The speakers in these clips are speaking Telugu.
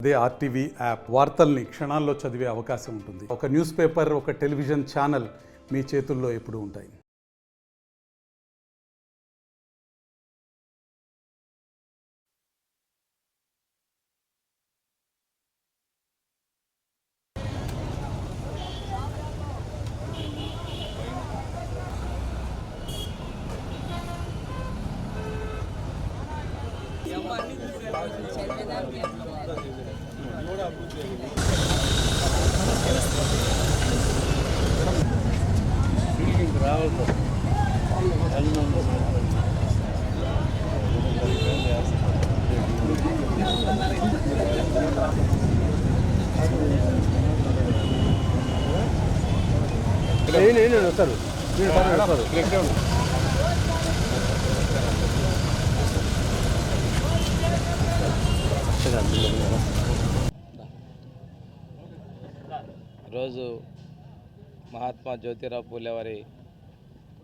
అదే ఆర్టీవీ యాప్ వార్తల్ని క్షణాల్లో చదివే అవకాశం ఉంటుంది. ఒక న్యూస్ పేపర్, ఒక టెలివిజన్ ఛానల్ మీ చేతుల్లో ఎప్పుడూ ఉంటాయి. ఈరోజు మహాత్మా జ్యోతిరావు పూలే వారి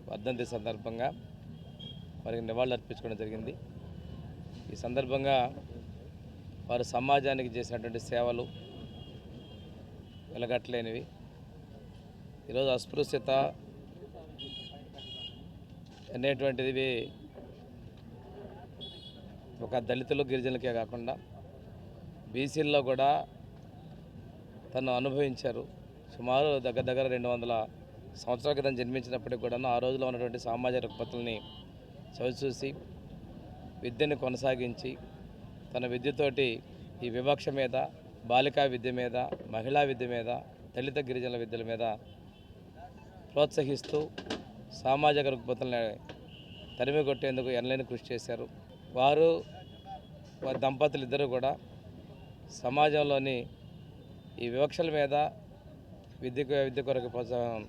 వర్ధంతి సందర్భంగా వారికి నివాళులు అర్పించుకోవడం జరిగింది. ఈ సందర్భంగా వారు సమాజానికి చేసినటువంటి సేవలు వెలగట్లేనివి. ఈరోజు అస్పృశ్యత అనేటువంటిది ఒక దళితులు గిరిజనులకే కాకుండా బీసీల్లో కూడా తను అనుభవించారు. సుమారు దగ్గర 200 సంవత్సరాల క్రితం జన్మించినప్పటికి కూడా ఆ రోజులో ఉన్నటువంటి సామాజిక రుగ్మతల్ని చవిచూసి విద్యను కొనసాగించి తన విద్యతోటి ఈ వివక్ష మీద, బాలికా విద్య మీద, మహిళా విద్య మీద, దళిత గిరిజనుల విద్యల మీద ప్రోత్సహిస్తూ సామాజిక రుగ్మతల్ని తరిమి కొట్టేందుకు ఎనలేని కృషి చేశారు. వారి దంపతులు ఇద్దరు కూడా సమాజంలోని ఈ వివక్షల మీద విద్య కొరకు ప్రోత్సాహం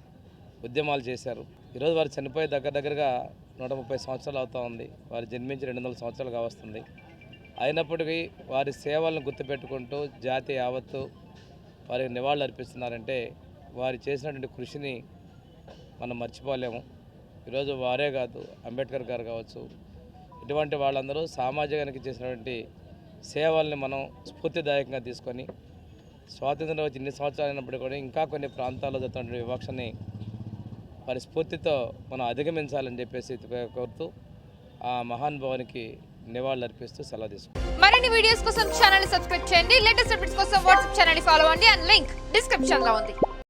ఉద్యమాలు చేశారు. ఈరోజు వారు చనిపోయి దగ్గరగా 130 సంవత్సరాలు అవుతూ ఉంది. వారు జన్మించి 200 సంవత్సరాలుగా వస్తుంది. అయినప్పటికీ వారి సేవలను గుర్తుపెట్టుకుంటూ జాతి యావత్తు వారికి నివాళులు అర్పిస్తున్నారంటే వారు చేసినటువంటి కృషిని మనం మర్చిపోలేము. ఈరోజు వారే కాదు, అంబేద్కర్ గారు కావచ్చు, ఇటువంటి వాళ్ళందరూ సమాజానికి చేసినటువంటి సేవల్ని మనం స్ఫూర్తిదాయకంగా తీసుకొని స్వాతంత్రం వచ్చి ఇన్ని సంవత్సరాలు అయినప్పటికీ కూడా ఇంకా కొన్ని ప్రాంతాల్లో జరుగుతున్న వివక్షని వారి స్ఫూర్తితో మనం అధిగమించాలని చెప్పేసి కోరుతూ ఆ మహానుభావునికి నివాళులు అర్పిస్తూ సెలవు తీసుకుంటాం. మరిన్ని వీడియోస్ కోసం ఛానల్ ని సబ్స్క్రైబ్ చేయండి. లేటెస్ట్ అప్డేట్స్ కోసం వాట్సాప్ ఛానల్ ని ఫాలో అవ్వండి. అండ్ లింక్ డిస్క్రిప్షన్ లో ఉంది.